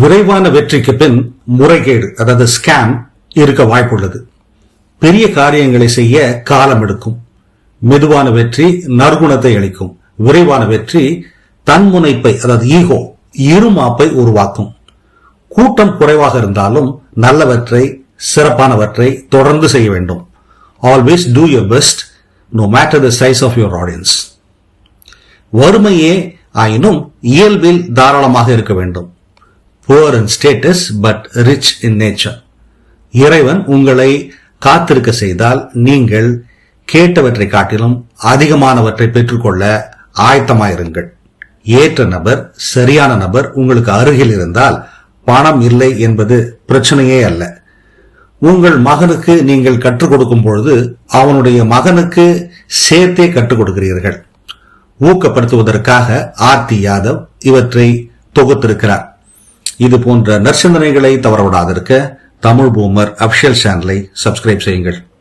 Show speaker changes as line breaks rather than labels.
விரைவான வெற்றிக்கு பின் முறைகேடு அதாவது ஸ்கேம் இருக்க வாய்ப்புள்ளது. பெரிய காரியங்களை செய்ய காலம் எடுக்கும். மெதுவான வெற்றி நற்குணத்தை அளிக்கும். விரைவான வெற்றி தன்முனைப்பை அதாவது ஈகோ இருமாப்பை உருவாக்கும். கூட்டம் குறைவாக இருந்தாலும் நல்லவற்றை சிறப்பானவற்றை தொடர்ந்து செய்ய வேண்டும். Always do your best no matter the size of your audience. வறுமையே ஆயினும் இயல்பில் தாராளமாக இருக்க வேண்டும். Poor in status but rich in nature. இறைவன் உங்களை காத்திருக்க செய்தால் நீங்கள் கேட்டவற்றை காட்டிலும் அதிகமானவற்றை பெற்றுக்கொள்ள ஆயத்தமாயிருங்கள். ஏற்ற நபர் சரியான நபர் உங்களுக்கு அருகில் இருந்தால் பணம் இல்லை என்பது பிரச்சனையே அல்ல. உங்கள் மகனுக்கு நீங்கள் கற்றுக் கொடுக்கும் பொழுது அவனுடைய மகனுக்கு சேர்த்தே கற்றுக் கொடுக்கிறீர்கள். ஊக்கப்படுத்துவதற்காக ஆர்த்தி யாதவ் இவற்றை தொகுத்திருக்கிறார். இது போன்ற நற்சிந்தனைகளை தவறவிடாதிருக்க தமிழ் பூமர் அபிஷியல் சேனலை சப்ஸ்கிரைப் செய்யுங்கள்.